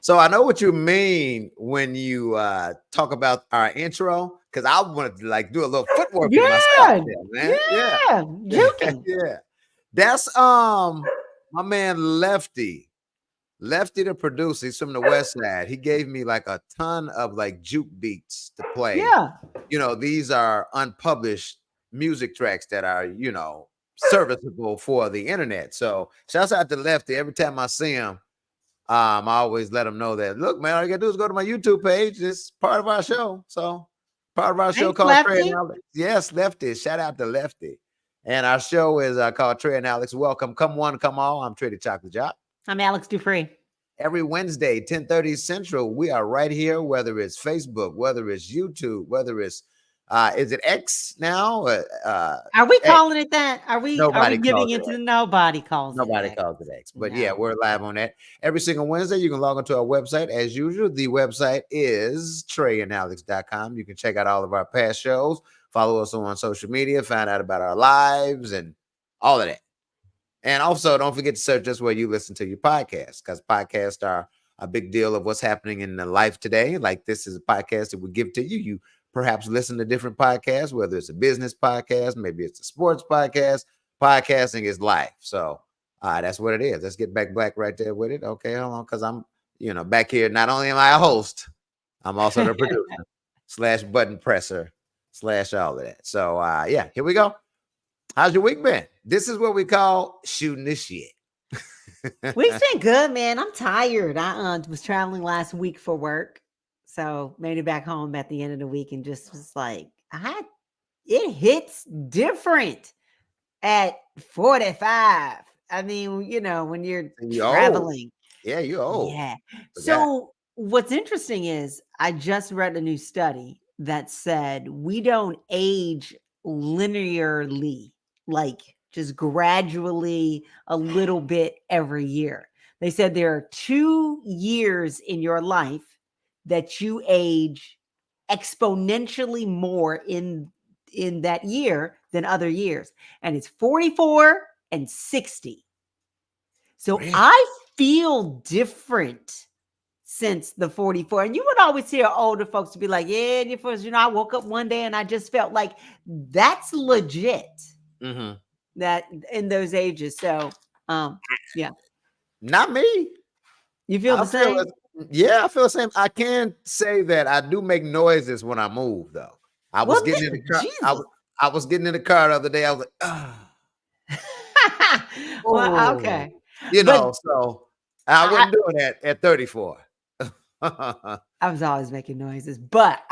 So I know what you mean when you talk about our intro, because I wanted to like do a little footwork in myself Yeah, there, man. Yeah. yeah, juking. Yeah. That's my man Lefty. Lefty the producer, he's from the West Side. He gave me like a ton of like juke beats to play. Yeah. These are unpublished music tracks that are, serviceable for the internet. So shouts out to Lefty. Every time I see him, I always let him know that, look, man, all you gotta do is go to my YouTube page. It's part of our show. So part of our show Thanks, called Trey and Lefty. Alex. Yes, Lefty. Shout out to Lefty. And our show is called Trey and Alex. Welcome. Come one, come all. I'm Trey the Chocolate Jock. I'm Alex Dupree. Every Wednesday, 10:30 Central, we are right here, whether it's Facebook, whether it's YouTube, whether it's is it X now? Are we X. calling it that? Are we Nobody giving calls it into X. the nobody calls it Nobody X? calls it X. But yeah, No. we're live on that. Every single Wednesday, you can log onto our website as usual. The website is treyandalex.com. You can check out all of our past shows, follow us on social media, find out about our lives and all of that. And also, don't forget to search us where you listen to your podcast, because podcasts are a big deal of what's happening in the life today. Like, this is a podcast that we give to you. You perhaps listen to different podcasts, whether it's a business podcast, maybe it's a sports podcast. Podcasting is life. So that's what it is. Let's get back black right there with it. Okay, hold on, because I'm, back here. Not only am I a host, I'm also the producer / button presser / all of that. So yeah, here we go. How's your week been? This is what we call shooting this shit. We've been good, man. I'm tired. I was traveling last week for work, so made it back home at the end of the week and just was like, it hits different at 45. I mean, when you're You old. traveling. Yeah, you old. Yeah. Forgot. So what's interesting is I just read a new study that said we don't age linearly, like just gradually a little bit every year. They said there are 2 years in your life that you age exponentially more in that year than other years, and it's 44 and 60. So Really? I feel different since the 44. And you would always hear older folks be like, yeah, your first, I woke up one day and I just felt like that's legit Mm-hmm. that in those ages. So yeah. Not me. You feel I the feel same? yeah, I feel the same. I can say that I do make noises when I move, though. I was Well, getting in the car. Jesus. I was getting in the car the other day. I was like, ah, Well, oh, okay. But so I I, wasn't doing that at 34. I was always making noises, but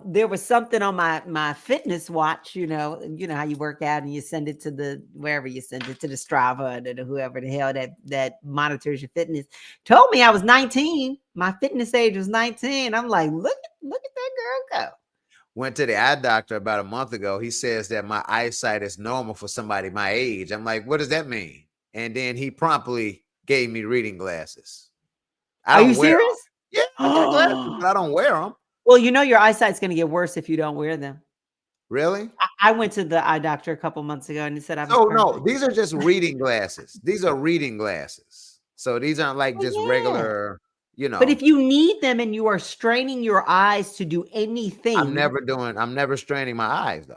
there was something on my fitness watch. You know how you work out and you send it to the wherever you send it to the Strava or to whoever the hell that monitors your fitness. Told me I was 19. My fitness age was 19. I'm like, look at that girl go. Went to the eye doctor about a month ago. He says that my eyesight is normal for somebody my age. I'm like, what does that mean? And then he promptly gave me reading glasses. I Are you don't wear them. serious? Yeah, I got glasses, but I don't wear them. Well, your eyesight's going to get worse if you don't wear them. Really? I went to the eye doctor a couple months ago and he said I was So no, perfect. these are just reading glasses. These are reading glasses. So these aren't like just Oh, yeah. regular, But if you need them and you are straining your eyes to do anything, I'm never straining my eyes though.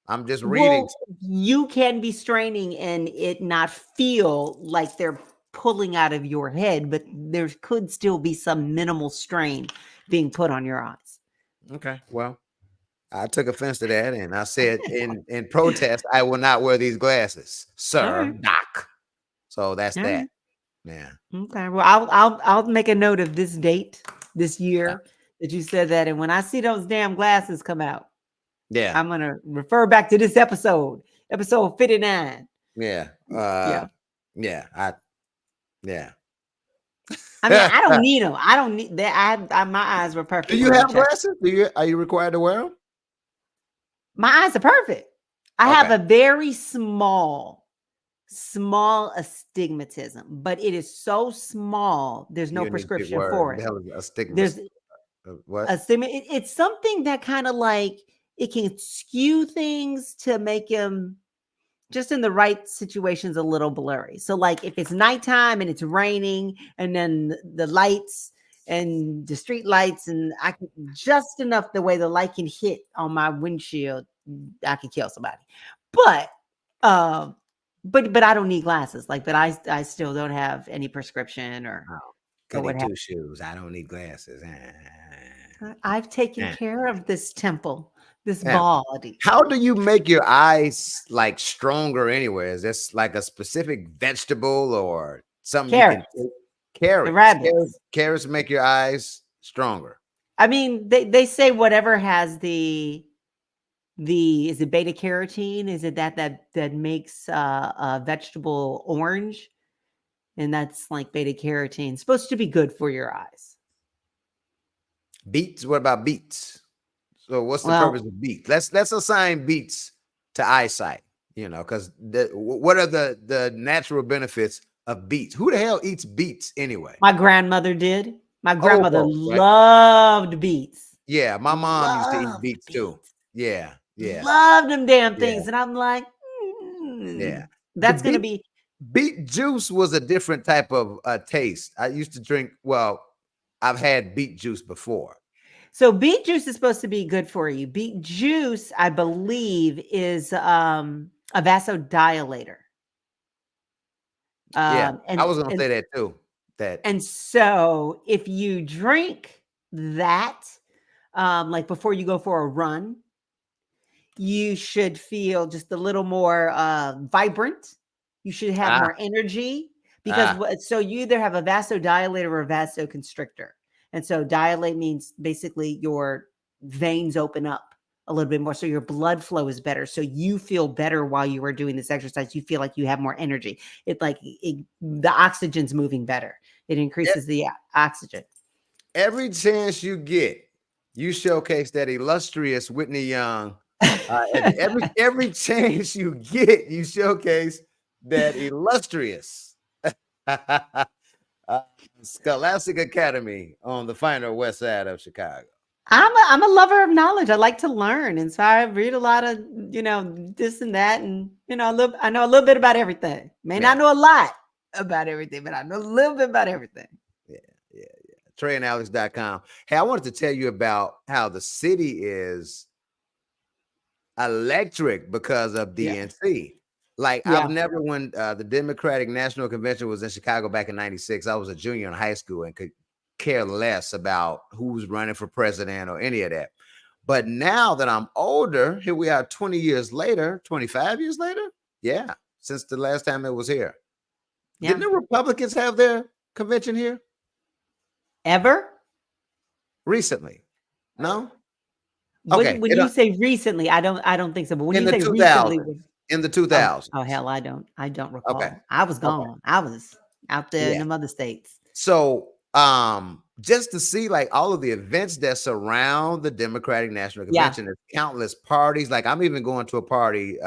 I'm just reading. well, you can be straining and it not feel like they're pulling out of your head, but there could still be some minimal strain being put on your eyes. Okay. Well, I took offense to that and I said in protest, I will not wear these glasses, sir, right. doc. So that's All that. right. Yeah. Okay. Well, I'll make a note of this date, this year that you said that, and when I see those damn glasses come out, Yeah. I'm gonna refer back to this episode 59. Yeah. Yeah. Yeah. Yeah. I mean, I don't need them. I don't need that. My eyes were perfect. Do you have glasses? Are you required to wear them? My eyes are perfect. I have a very small astigmatism, but it is so small. There's no prescription for it. The hell is astigmatism? There's what? It's something that kind of like it can skew things to make them just in the right situations a little blurry. So like if it's nighttime and it's raining and then the lights and the street lights, and I can just enough the way the light can hit on my windshield, I could kill somebody. But um, but I don't need glasses. Like, but I still don't have any prescription Oh, or goody what have. two shoes. I don't need glasses. I've taken Eh. care of this temple, this Yeah. body. How do you make your eyes like stronger anyway? Is this like a specific vegetable or something you can Carrots take? and Carrots. rabbits. Carrots make your eyes stronger. I mean, they say whatever has the is it beta carotene? Is it that makes a vegetable orange? And that's like beta carotene. It's supposed to be good for your eyes. Beets. What about beets? So what's the purpose Well, of beets? Let's assign beets to eyesight. Because what are the natural benefits of beets? Who the hell eats beets anyway? my grandmother did. My Old grandmother folks, right? loved beets. Yeah, my mom used to eat Loved beets too. beets. Yeah, yeah, Loved them damn yeah, things. And I'm like, yeah. The that's gonna beet be beet juice was a different type of taste. I used to drink. Well, I've had beet juice before. so beet juice is supposed to be good for you. Beet juice, I believe, is a vasodilator. Yeah, Um, I and was gonna and say that too. That and so if you drink that, like before you go for a run, you should feel just a little more vibrant. You should have ah more energy because ah so you either have a vasodilator or a vasoconstrictor. And so dilate means basically your veins open up a little bit more so your blood flow is better. So you feel better while you are doing this exercise. You feel like you have more energy. The oxygen's moving better. It increases the oxygen. every chance you get, you showcase that illustrious Whitney Young. Every chance you get, you showcase that illustrious uh, Scholastic Academy on the finer west side of Chicago. I'm a lover of knowledge. I like to learn, and so I read a lot of this and that, and I know a little bit about everything. May not Yeah, know a lot about everything, but I know a little bit about everything. yeah, yeah, yeah. TreyandAlex.com. Hey, I wanted to tell you about how the city is electric because of Yeah, DNC. Like I've yeah. never when the Democratic National Convention was in Chicago back in '96. I was a junior in high school and could care less about who's running for president or any of that. But now that I'm older, here we are 20 years later, 25 years later. Yeah, since the last time it was here. Didn't Yeah. the Republicans have their convention here Ever? recently? No. When Okay. when you say recently, I don't think so. But when In you the say recently, 2000s. In the oh 2000s. hell, I don't Okay. recall. I was Okay. gone. I was out there in Yeah. them other states. So, just to see like all of the events that surround the Democratic National Yeah. Convention, there's countless parties. Like I'm even going to a party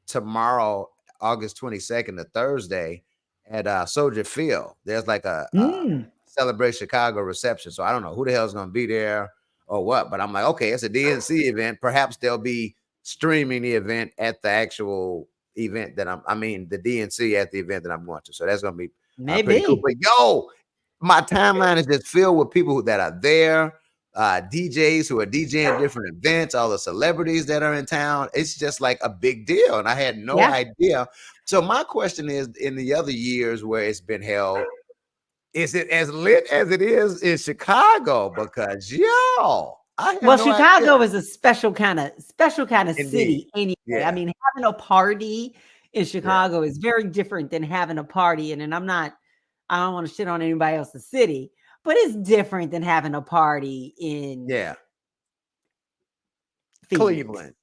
tomorrow, August 22nd, a Thursday, at Soldier Field. There's like a Mm. Celebrate Chicago reception. So I don't know who the hell is going to be there or what, but I'm like, okay, it's a DNC event. Perhaps they'll be streaming the event at the actual event that I mean, the DNC at the event that I'm going to. So that's going to be pretty cool. Maybe. But yo, my timeline is just filled with people that are there, DJs who are DJing different events, all the celebrities that are in town. It's just like a big deal. And I had no Yeah. idea. So my question is, in the other years where it's been held, is it as lit as it is in Chicago? Because yo, I had Well, no idea. Chicago is a special kind of Indeed. city anyway. I Yeah. mean, having a party in Yeah. Chicago is very different than having a party. And I don't want to shit on anybody else's city, but it's different than having a party in Yeah. Phoenix, Cleveland.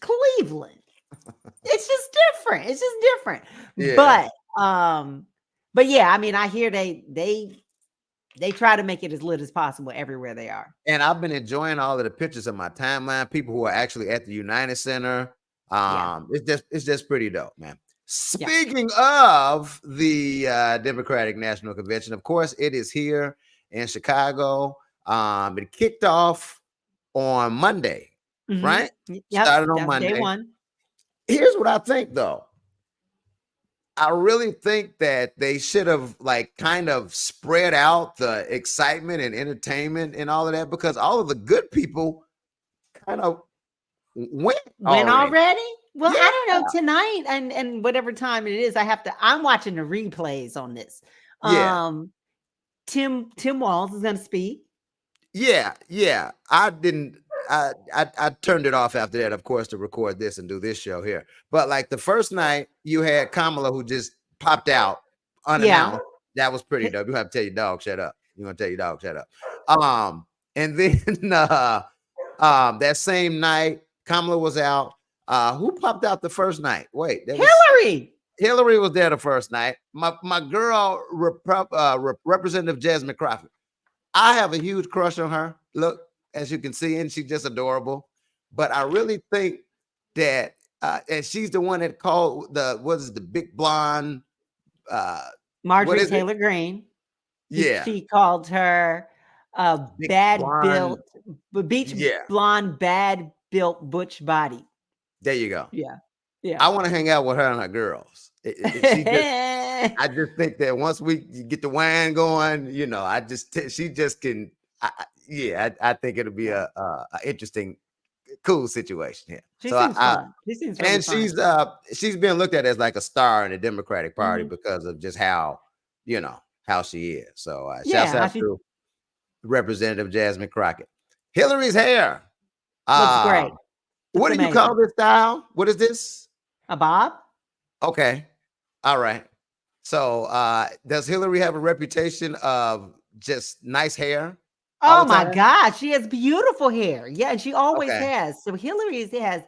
Cleveland. It's just different. It's just different. Yeah. But yeah, I mean, I hear they try to make it as lit as possible everywhere they are. And I've been enjoying all of the pictures of my timeline. People who are actually at the United Center. Yeah. It's just pretty dope, man. Yeah. Speaking of the Democratic National Convention, of course, it is here in Chicago. It kicked off on Monday, right? Yep. Started on That's day Monday. one. Here's what I think, though. I really think that they should have like kind of spread out the excitement and entertainment and all of that because all of the good people kind of went Went already. already? Well, Yeah, I don't know, tonight and whatever time it is, I'm watching the replays on this. yeah. Tim Walz is gonna speak. Yeah, yeah. I didn't. I turned it off after that, of course, to record this and do this show here. But like the first night, you had Kamala who just popped out Yeah. unannounced. That was pretty dope. You have to tell your dog shut up. You gonna tell your dog shut up. And then that same night, Kamala was out. Who popped out the first night? Wait, there was Hillary. Hillary was there the first night. My girl, Representative Jasmine Crawford. I have a huge crush on her. Look, as you can see, and she's just adorable. But I really think that, and she's the one that called the big blonde? What Marjorie is it? Taylor Greene. Yeah, She called her big bad blonde. built, beach Yeah, blonde, bad built butch body. there you go. Yeah. Yeah. I want to hang out with her and her girls. She just, I just think that once we get the wine going, she just can. I think it'll be a interesting, cool situation here. She So seems fun. She seems really and fun. she's been looked at as like a star in the Democratic Party Mhm. because of just how she is. So shouts Yeah, how out she to Representative Jasmine Crockett. Hillary's hair. looks great. What Looks do you call amazing. this style? What is this? A bob? Okay. All right. So does Hillary have a reputation of just nice hair all Oh the my time? God, she has beautiful hair. Yeah, and she always Okay. has. So Hillary has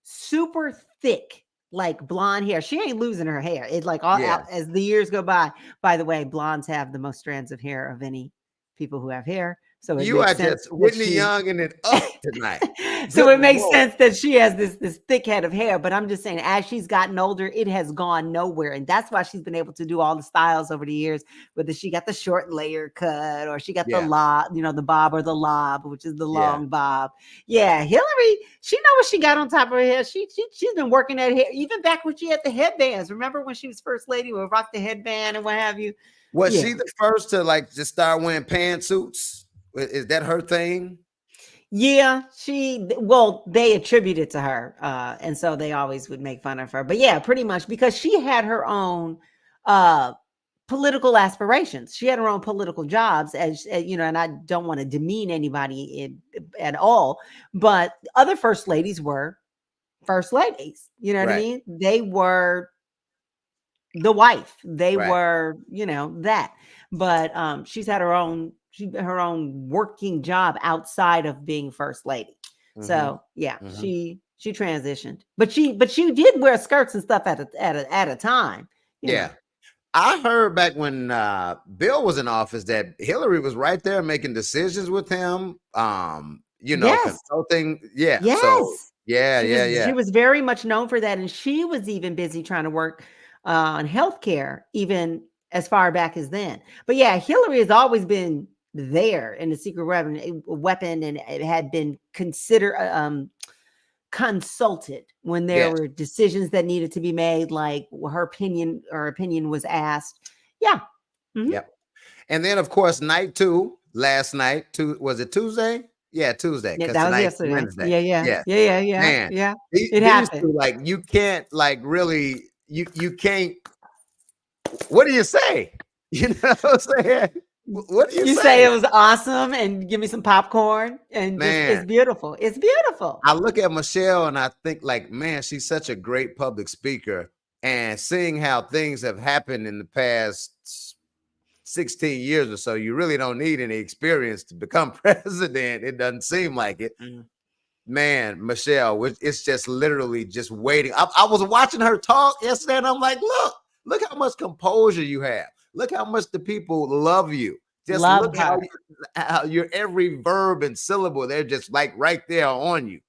super thick, like blonde hair. She ain't losing her hair. It like all Yeah. out as the years go by. By the way, blondes have the most strands of hair of any people who have hair. So it You makes are sense just that Whitney she Young and it up tonight. so Good it makes Lord. sense that she has this thick head of hair. But I'm just saying, as she's gotten older, it has gone nowhere, and that's why she's been able to do all the styles over the years. Whether she got the short layer cut or she got the Yeah. lob, the bob or the lob, which is the Yeah. long bob. Yeah, Hillary, she know what she got on top of her hair. She's been working that hair even back when she had the headbands. Remember when she was first lady, would rock the headband and what have you? Was Yeah. she the first to like just start wearing pantsuits? Is that her thing? Yeah, they attribute it to her. And so they always would make fun of her. But yeah, pretty much because she had her own uh political aspirations. She had her own political jobs and I don't want to demean anybody at all, but other first ladies were first ladies. You know what I Right. mean? They were the wife. They Right. were, that. But she's had her own working job outside of being first lady. Mm-hmm. So yeah, Mm-hmm. she transitioned. But she did wear skirts and stuff at a time. Yeah. I heard back when Bill was in office that Hillary was right there making decisions with him. Yes. Consulting. Yeah. So Yes. yeah, yeah, She yeah. was very much known for that. And she was even busy trying to work on healthcare, even as far back as then. But yeah, Hillary has always been there in the secret weapon and it had been considered consulted when there Yes. were decisions that needed to be made, like her opinion was asked. Yeah. Mhm. Yep. And then of course, night two, last night, was it Tuesday? Yeah, Tuesday, Yeah, because that was tonight's yesterday. Wednesday. Yeah, yeah. Yeah. Yeah, yeah, yeah. Man, Yeah. the- It these happened. two, like, you can't like really, you can't. What do you say? You know what I'm saying? What do you You say say? it was awesome and give me some popcorn and just it's Man, beautiful. It's beautiful. I look at Michelle and I think like, man, she's such a great public speaker. And seeing how things have happened in the past 16 years or so, you really don't need any experience to become president. It doesn't seem like it. Man, Michelle, it's just literally just waiting. I was watching her talk yesterday and I'm like, look how much composure you have. Look how much the people love you. Just Love look her. how your every verb and syllable, they're just like right there on you.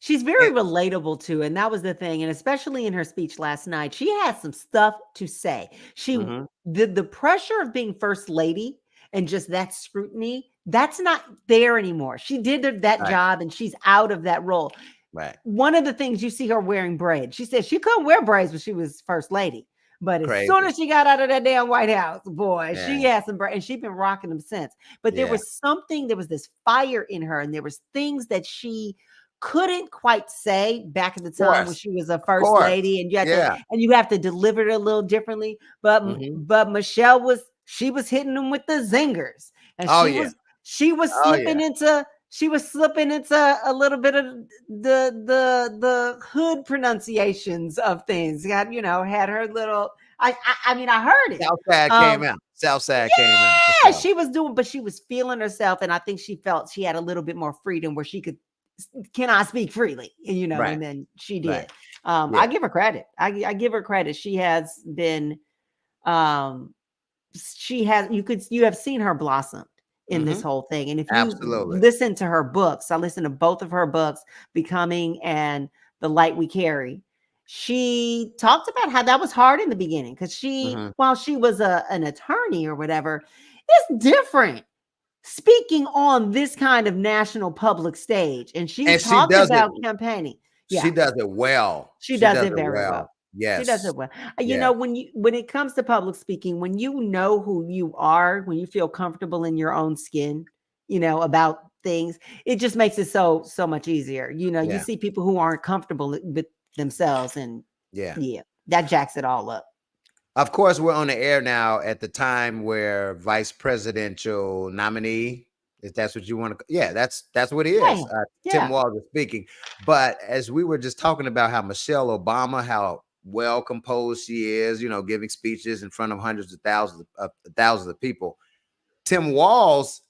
She's very And relatable too, and that was the thing. And especially in her speech last night, she had some stuff to say. Mhm. The pressure of being first lady and just that scrutiny, that's not there anymore. She did that Right, job and she's out of that role. right. One of the things you see her wearing braids. She said she couldn't wear braids when she was first lady. But as soon Crazy. as she got out of that damn White House, boy, she Yeah. had some, and she's been rocking them since. But Yeah. there was this fire in her, and there was things that she couldn't quite say back at the Of time when course. she was a Of first course. lady, and Yeah. you have to deliver it a little differently. But Hmm. Michelle was hitting them with the zingers, and Oh yeah. she was Oh slipping yeah. into a little bit of the hood pronunciations of things. Had her little. I mean, I heard it. Southside came Um, out. Southside came out for yeah, sure. she was doing, but she was feeling herself, and I think she felt she had a little bit more freedom where she could. Can I speak freely? Right. And then she Right. did. I Yeah. give her credit. I give her credit. She has been. Um, you have seen her blossom in this Hmm. whole thing, and if you Absolutely. listen to her books, I listened to both of her books, Becoming and The Light We Carry. She talked about how that was hard in the beginning, because Hmm. while she was an attorney or whatever, it's different speaking on this kind of national public stage, and she And she talked does it. about campaigning. She Yeah, does it well. she She does does it it very well. well. She does Yes. it well. Yeah. When it comes to public speaking, when you know who you are, when you feel comfortable in your own skin, about things, it just makes it so much easier. You Yeah. see people who aren't comfortable with themselves, and Yeah. yeah, that jacks it all up. Of course, we're on the air now at the time where vice presidential nominee, if that's what you want to, yeah, that's what he Yeah, is. Tim yeah. Walz is speaking. But as we were just talking about how Michelle Obama, how well composed she is, giving speeches in front of hundreds of thousands of people. Tim Walz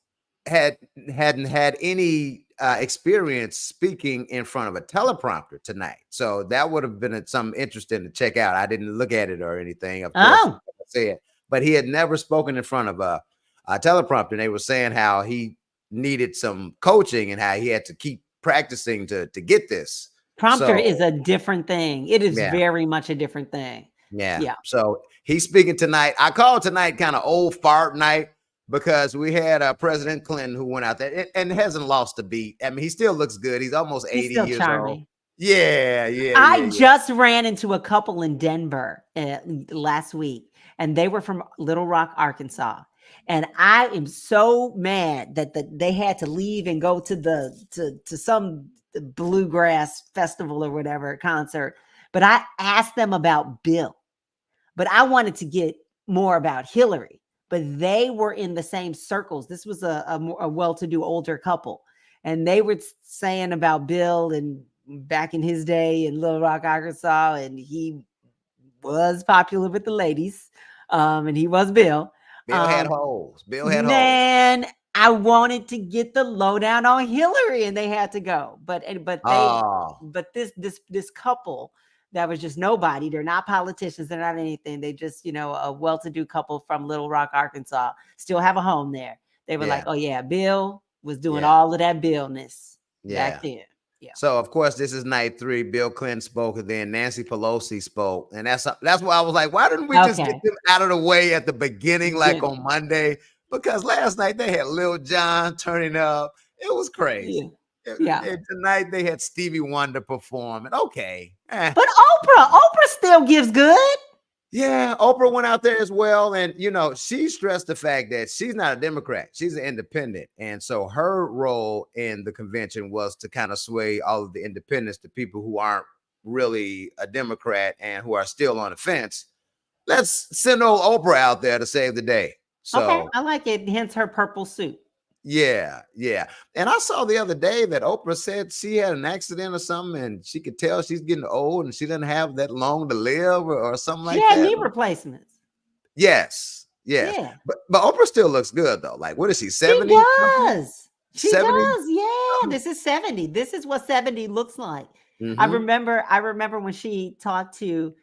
hadn't had any experience speaking in front of a teleprompter tonight, so that would have been some interesting to check out. I didn't look at it or anything, of course, Oh, like I said, but he had never spoken in front of a teleprompter. And they were saying how he needed some coaching and how he had to keep practicing to get this. prompter is So a different thing. It is yeah. very much a different thing. Yeah. Yeah. So he's speaking tonight. I call tonight kind of old fart night because we had President Clinton who went out there and hasn't lost a beat. I mean, he still looks good. He's almost He's 80 still years old. charming. Yeah. Yeah. Yeah. I Yeah. just ran into a couple in Denver last week, and they were from Little Rock, Arkansas. And I am so mad that they had to leave and go to some bluegrass festival or whatever concert. But I asked them about Bill, but I wanted to get more about Hillary. But they were in the same circles. This was a well-to-do older couple, and they were saying about Bill and back in his day in Little Rock, Arkansas, and he was popular with the ladies, and he was Bill. Bill had Um, holes. Bill had holes. man, I wanted to get the lowdown on Hillary, and they had to go. Oh, But this couple that was just nobody. They're not politicians. They're not anything. They just, a well-to-do couple from Little Rock, Arkansas, still have a home there. They were like, yeah. oh yeah, Bill was doing Yeah. all of that Billness back Yeah. then. Yeah. So of course this is night 3. Bill Clinton spoke, and then Nancy Pelosi spoke, and that's why I was like, why didn't we just get Okay. them out of the way at the beginning, like Good. on Monday? Because last night they had Lil Jon turning up. It was Yeah. crazy. Yeah. And tonight they had Stevie Wonder performing. Okay, But Oprah still gives good. yeah, Oprah went out there as well. And, she stressed the fact that she's not a Democrat. She's an independent. And so her role in the convention was to kind of sway all of the independents, the people who aren't really a Democrat and who are still on the fence. Let's send old Oprah out there to save the day. Okay, So, I like it. Hence her purple suit. yeah, yeah. And I saw the other day that Oprah said she had an accident or something and she could tell she's getting old and she doesn't have that long to live or something She like had that. knee replacements. Yes, yes. Yeah. But Oprah still looks good though. Like, what is she, She 70 something? does. She 70 does. Yeah. something? This is 70. This is what 70 looks like. I Mm-hmm. remember when she talked to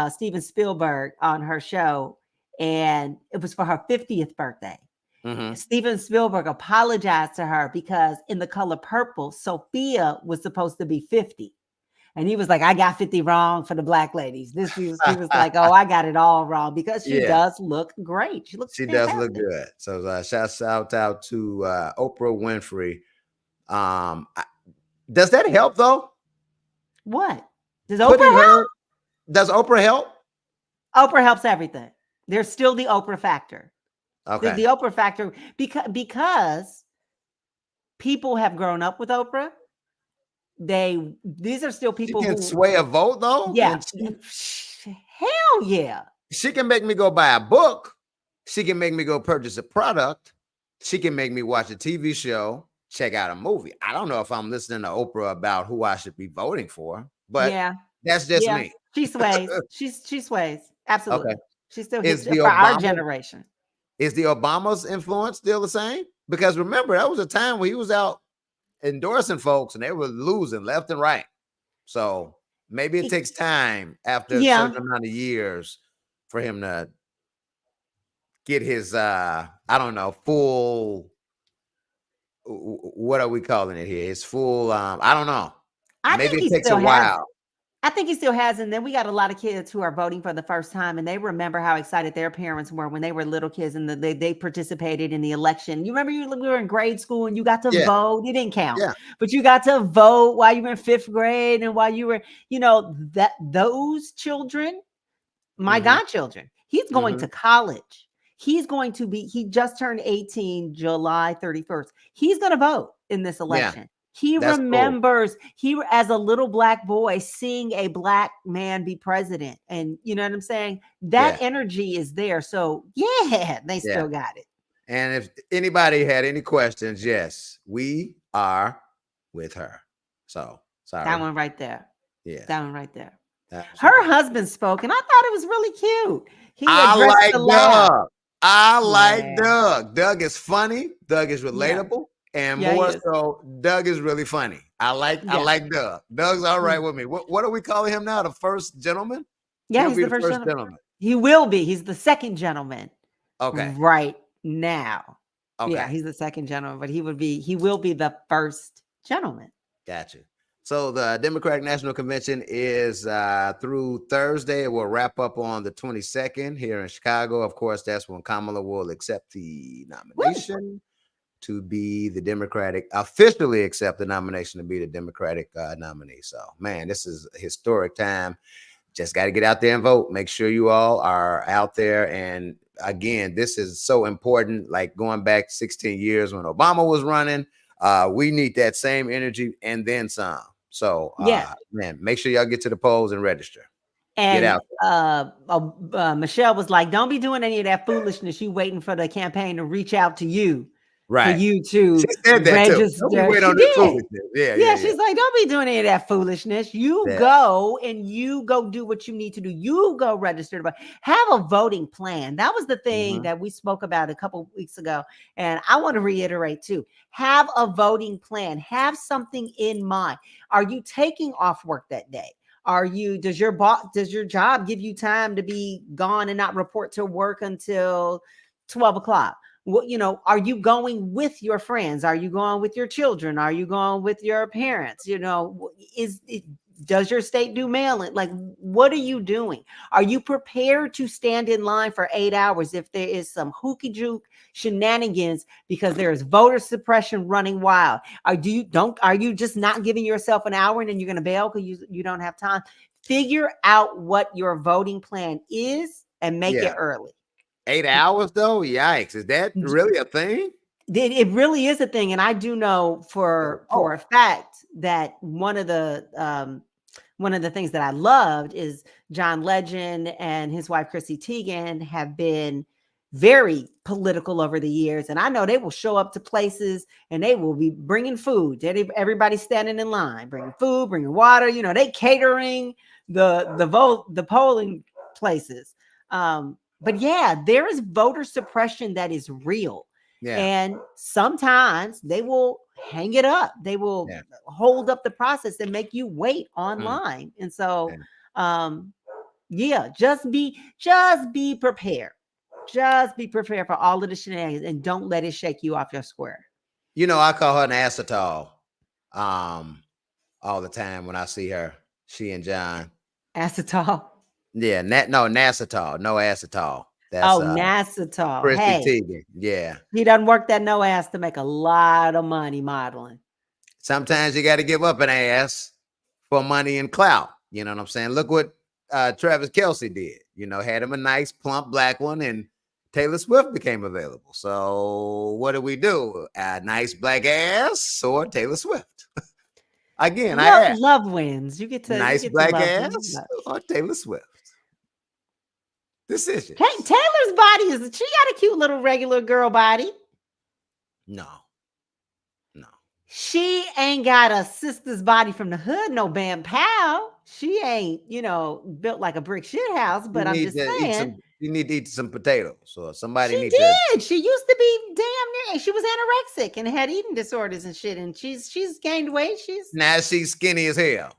Steven Spielberg on her show, and it was for her 50th birthday. Mm-hmm. Steven Spielberg apologized to her because in The Color Purple, Sophia was supposed to be 50. And he was like, I got 50 wrong for the black ladies. He was like, oh, I got it all wrong, because she Yeah, does look great. She looks she does look fantastic. good. So shout out to Oprah Winfrey. Does that help though? What? Does Putting Oprah help? her, does Oprah help? Oprah helps everything. There's still the Oprah factor. The Okay. Oprah factor because people have grown up with Oprah. These are still She people can who, sway a vote though. yeah, Can she? hell yeah. She can make me go buy a book. She can make me go purchase a product. She can make me watch a TV show, check out a movie. I don't know if I'm listening to Oprah about who I should be voting for, but Yeah. that's just Yeah. me. She sways. She sways. Okay. Absolutely. She still hits Is the for our Obama generation. is the Obama's influence still the same? Because remember, that was a time when he was out endorsing folks and they were losing left and right. So maybe it takes time after a Yeah. certain amount of years for him to get his I don't know, full what are we calling it here? His full I don't know. I Maybe think it he takes a still has while. I think he still has, and then we got a lot of kids who are voting for the first time, and they remember how excited their parents were when they were little kids, and they participated in the election. You remember we were in grade school and you got to Yeah, vote. It didn't count, yeah. but you got to vote while you were in fifth grade and while you were, that those children, my Mm-hmm. godchildren, he's going Mm-hmm. to college. He just turned 18 July 31st. He's going to vote in this Yeah, election. He that's cool. remembers as a little black boy seeing a black man be president. And you know what I'm saying? That Yeah, energy is there. So yeah, they yeah. still got it. And if anybody had any questions, yes, we are with her. So That sorry. one right there. Yeah, That one right there. Her absolutely. husband spoke, and I thought it was really cute. He I addressed like the loud. Doug. I like Yeah. Doug. Doug is funny. Doug is Yeah. relatable, and Yeah, he more is. so, Doug is really funny. I Yeah. like Doug. Doug's all right Mm. with me. What are we calling him now? The first gentleman? Yeah, He'll he's be the the first first gentleman. gentleman. He will be. He's the second gentleman Okay. right now. Yeah, Okay. he's the second gentleman, but he will be the first gentleman. Gotcha. So the Democratic National Convention is through Thursday. It will wrap up on the 22nd here in Chicago. Of course, that's when Kamala will accept the Woo! nomination to be the officially accept the nomination to be the Democratic nominee. So, man, this is a historic time. Just got to get out there and vote. Make sure you all are out there. And again, this is so important. Like going back 16 years when Obama was running, we need that same energy and then some. So, Yeah. man, make sure y'all get to the polls and register. Get And out there. Michelle was like, "Don't be doing any of that foolishness. You waiting for the campaign to reach out to you for Right. you She to said that too. Don't be register." waiting She on this did. foolishness. Yeah, yeah, Yeah, yeah. she's like, "Don't be doing any of that foolishness. You Yeah. go and you go do what you need to do. You go register to vote. Have a voting plan." That was the thing Mhm. that we spoke about a couple weeks ago, and I want to reiterate too. Have a voting plan. Have something in mind. Are you taking off work that day? Does your job give you time to be gone and not report to work until 12 o'clock? What, are you going with your friends? Are you going with your children? Are you going with your parents? Does your state do mail-in? Like, what are you doing? Are you prepared to stand in line for 8 hours if there is some hooky juke shenanigans because there is voter suppression running wild? Are you just not giving yourself an hour and then you're going to bail because you don't have time? Figure out what your voting plan is and make it Yeah. early. 8 hours though? Yikes. Is that really a thing? It really is a thing, and I do know for Oh, a fact that one of the things that I loved is John Legend and his wife Chrissy Teigen have been very political over the years, and I know they will show up to places and they will be bringing food. Everybody standing in line, bringing food, bringing water. They catering the polling places. But yeah, there is voter suppression that is real. yeah. And sometimes they will hang it up. They will Yeah. hold up the process and make you wait Mm, online. And so, yeah. yeah, just be prepared. Just be prepared for all of the shenanigans and don't let it shake you off your square. I call her an acetol all the time when I see her. She and John. Acetol. Yeah, no Nasatol, no acetol. That's Oh, Nasatol. Chrissy Hey, Teigen. Yeah. he doesn't work that no ass to make a lot of money modeling. Sometimes you got to give up an ass for money and clout. You know what I'm saying? Look what Travis Kelsey did. Had him a nice plump black one, and Taylor Swift became available. So what do we do? A nice black ass or Taylor Swift? Again, I ask. Love wins. You Nice get to black love ass or Taylor Swift? Decisions. Taylor's body she got a cute little regular girl body. No. She ain't got a sister's body from the hood, no bam pow. She ain't, built like a brick shit house, but I'm just saying. You need to eat some potatoes, or somebody She needs to. did. She used to be damn near. She was anorexic and had eating disorders and shit. And she's gained weight. Now she's skinny as hell.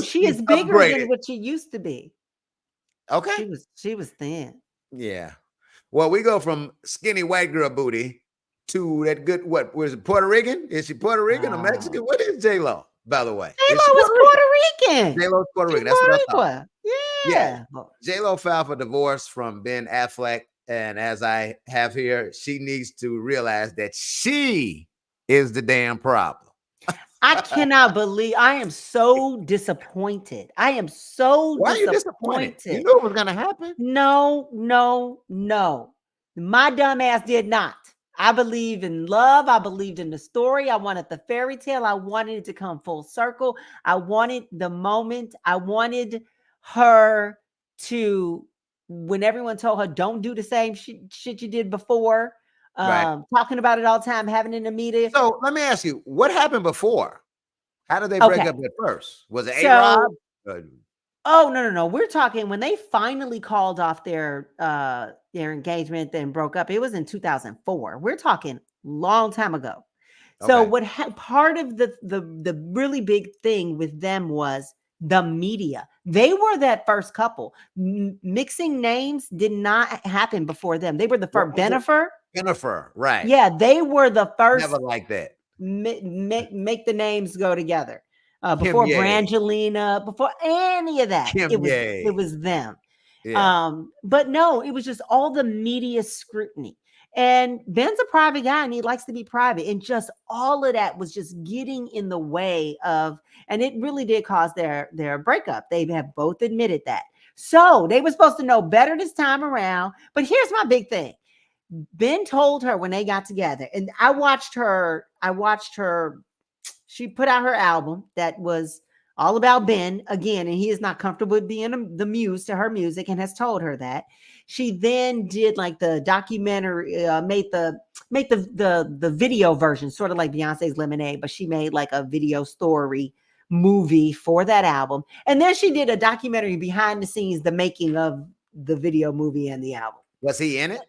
She is bigger than what she used to be. Okay. She was thin. Yeah. Well, we go from skinny white girl booty to that good. What was it? Puerto Rican? Is she Puerto Rican or Mexican? What is J.Lo? By the way, J.Lo was Puerto Rican. J.Lo's Puerto Rican. That's what I thought. Yeah. J.Lo filed for divorce from Ben Affleck, and as I have here, she needs to realize that she is the damn problem. I cannot believe. I am so disappointed. Why are you disappointed? You knew it was going to happen. No. My dumb ass did not. I believe in love. I believed in the story. I wanted the fairy tale. I wanted it to come full circle. I wanted the moment. I wanted her to, when everyone told her, don't do the same shit you did before, talking about it all the time, having it in the media. So let me ask you, what happened before? How did they break up at first? Was it A-Rod? Oh, no. We're talking when they finally called off their engagement and broke up. It was in 2004. We're talking long time ago. So part of the really big thing with them was the media. They were that first couple. Mixing names did not happen before them. They were the first. Bennifer, right. Yeah, they were the first. Never like that. Make the names go together. Before Brangelina, before any of that, it was them. Yeah. But no, it was just all the media scrutiny. And Ben's a private guy and he likes to be private. And just all of that was just getting in the way of, and it really did cause their breakup. They have both admitted that. So they were supposed to know better this time around. But here's my big thing. Ben told her when they got together, and I watched her, she put out her album that was all about Ben again, and he is not comfortable with being the muse to her music and has told her that. She then did like the documentary, made the video version, sort of like Beyonce's Lemonade, but she made like a video story movie for that album. And then she did a documentary behind the scenes, the making of the video movie and the album. Was he in it?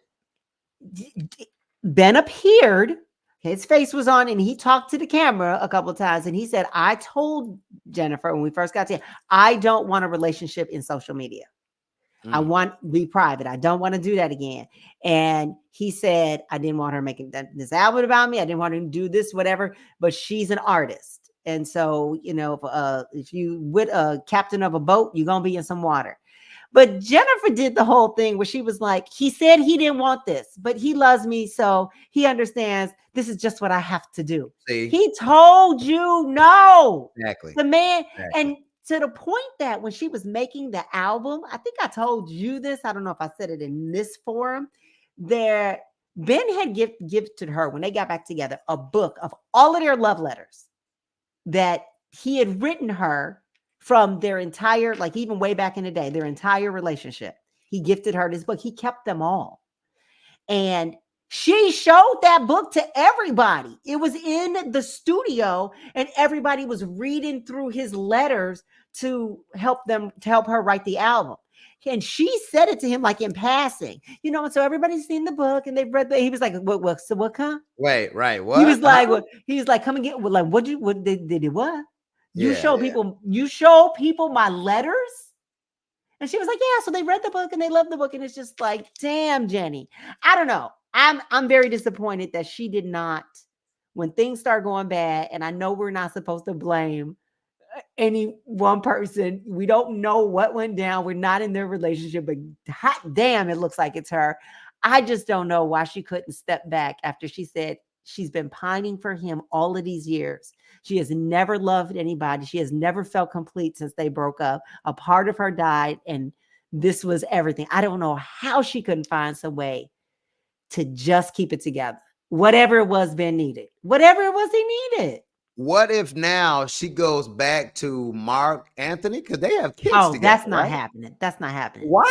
Ben appeared, his face was on, and he talked to the camera a couple of times, and he said, I told Jennifer when we first got together, I don't want a relationship in social media. I want to be private. I don't want to do that again. And he said, I didn't want her making this album about me. I didn't want her to do this, whatever, but she's an artist. And so, if you with a captain of a boat, you're going to be in some water. But Jennifer did the whole thing where she was like, he said he didn't want this, but he loves me. So he understands this is just what I have to do. See? He told you no. Exactly. The man. Exactly. And to the point that when she was making the album, I think I told you this. I don't know if I said it in this forum. Ben had gifted her, when they got back together, a book of all of their love letters that he had written her from their entire, like even way back in the day, their entire relationship. He gifted her this book. He kept them all. And she showed that book to everybody. It was in the studio and everybody was reading through his letters to help her write the album. And she said it to him like in passing, and so everybody's seen the book and they've read he was like, what, so what, huh? Wait, right. What? He was like, come and get, like, what did it, what? You show people my letters? And she was like, yeah, so they read the book and they loved the book. And it's just like, damn, Jenny. I don't know. I'm very disappointed that she did not, when things start going bad, and I know we're not supposed to blame any one person. We don't know what went down. We're not in their relationship, but hot damn, it looks like it's her. I just don't know why she couldn't step back after she said she's been pining for him all of these years. She has never loved anybody. She has never felt complete since they broke up. A part of her died, and this was everything. I don't know how she couldn't find some way to just keep it together. Whatever it was Ben needed. Whatever it was he needed. What if now she goes back to Mark Anthony? Because they have kids Oh, together, that's not right? happening. That's not happening. Why?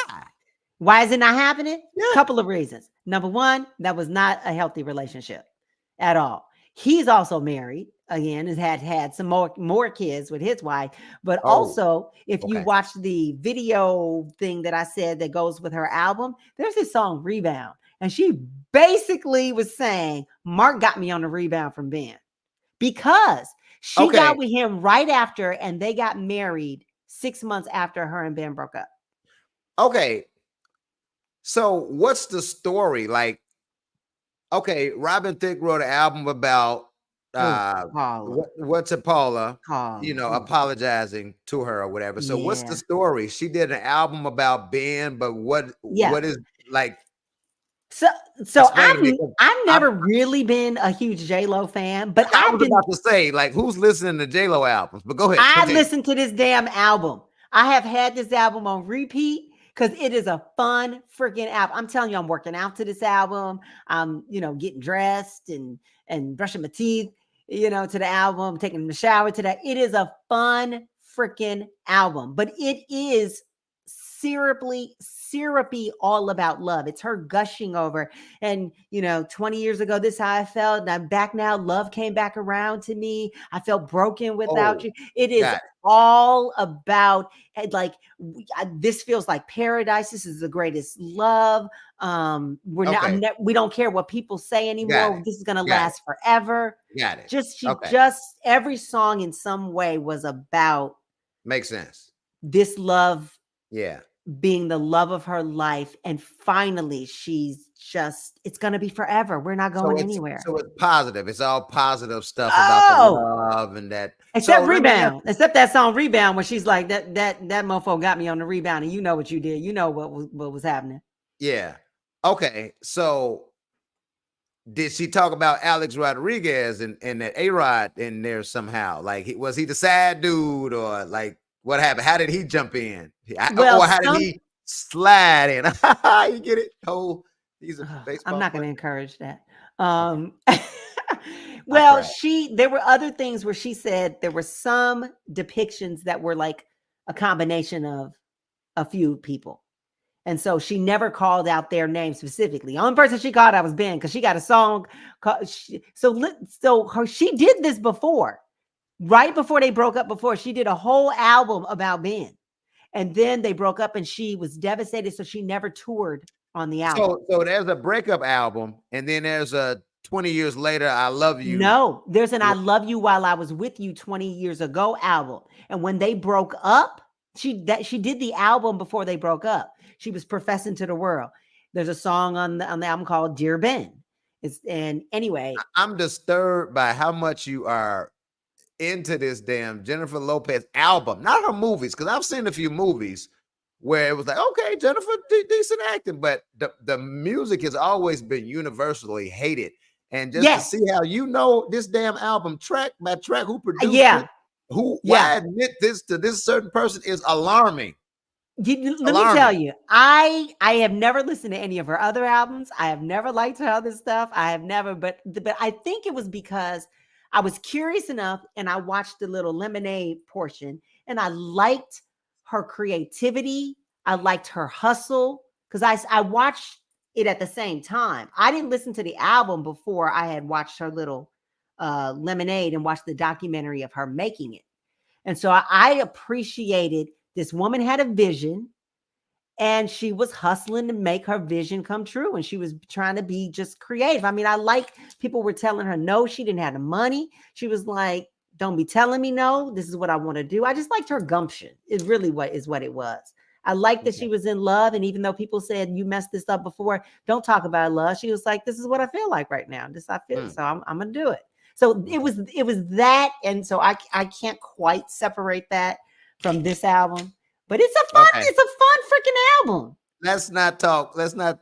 Why is it not happening? Yeah. Couple of reasons. Number one, that was not a healthy relationship at all. He's also married again, has had some more kids with his wife. But Oh, also, if you okay. watch the video thing that I said that goes with her album, there's this song Rebound. And she basically was saying, Mark got me on the rebound from Ben because she Okay. got with him right after, and they got married 6 months after her and Ben broke up. Okay. So what's the story? Like, okay, Robin Thicke wrote an album about Oh, Paula. what's it, Paula, Paula. apologizing to her or whatever. So what's the Yeah. story? She did an album about Ben, but what Yeah. what is like So so explain to me? 'Cause I've I'm never really been a huge J.Lo fan, but I was about to say, like, who's listening to J-Lo albums? But go ahead, I continue. listened to this damn album. I have had this album on repeat because it is a fun freaking album. I'm telling you, I'm working out to this album. I'm, getting dressed and brushing my teeth, to the album, taking the shower to that. It is a fun freaking album, but it is syrupy, all about love. It's her gushing over. And 20 years ago, this is how I felt. And I'm back now. Love came back around to me. I felt broken without Oh, you. It is got it. all about like this feels like paradise. This is the greatest love. Okay, We don't care what people say got anymore. it. This is gonna Got it. last forever. Got it. She Okay. just every song in some way was about Makes sense. this love Yeah. being the love of her life, and finally it's gonna be forever. We're not going anywhere. So it's positive. It's all positive stuff about the Oh, love and that. So except let me ask. Rebound. Except that song Rebound, where she's like, that mofo got me on the rebound, and you know what you did. You know what was happening. Yeah. Okay. So did she talk about Alex Rodriguez and that A-Rod in there somehow? Like, was he the sad dude, or like what happened? How did he jump in? Well, Or how did he slide in? You get it? Oh, he's a I'm baseball not going player. to encourage that. Okay. Well, Right. there were other things where she said there were some depictions that were like a combination of a few people. And so she never called out their name specifically. The only person she called out was Ben, because she got a song called, she did this before, right before they broke up. Before, she did a whole album about Ben, and then they broke up, and she was devastated, so she never toured on the album. So there's a breakup album, and then there's a 20 years later, I love you. No, there's an I Love You While I Was With You 20 years ago album. And when they broke up, she did the album before they broke up. She was professing to the world. There's a song on the album called Dear Ben. Anyway. I'm disturbed by how much you are into this damn Jennifer Lopez album, not her movies, because I've seen a few movies where it was like, okay, Jennifer, decent acting, but the music has always been universally hated. And just to see how this damn album track by track, who produced it, why admit this to this certain person is alarming. Let me tell you, I have never listened to any of her other albums. I have never liked her other stuff. I have never, but I think it was because I was curious enough, and I watched the little Lemonade portion, and I liked her creativity. I liked her hustle, because I watched it at the same time. I didn't listen to the album before I had watched her little Lemonade and watched the documentary of her making it. And so I appreciated this woman had a vision, and she was hustling to make her vision come true. And she was trying to be just creative. I mean, I like people were telling her no, she didn't have the money. She was like, don't be telling me no. This is what I want to do. I just liked her gumption. It really what it was. I liked that she was in love. And even though people said you messed this up before, don't talk about love. She was like, this is what I feel like right now. This I feel. So I'm going to do it. So it was that. And so I can't quite separate that from this album, but it's a fun freaking album. Let's not talk. Let's not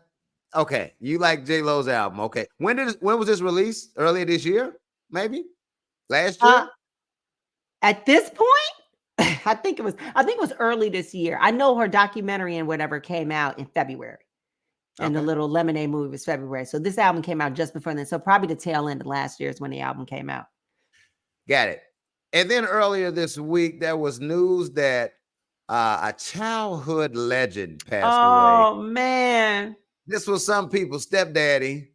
Okay, you like J.Lo's album. Okay. When was this released? Earlier this year? Maybe? Last Uh, year? at this point, I think it was early this year. I know her documentary and whatever came out in February. And the Okay. little Lemonade movie was February. So this album came out just before then. So probably the tail end of last year is when the album came out. Got it. And then earlier this week, there was news that a childhood legend passed away. Oh man. This was some people's stepdaddy,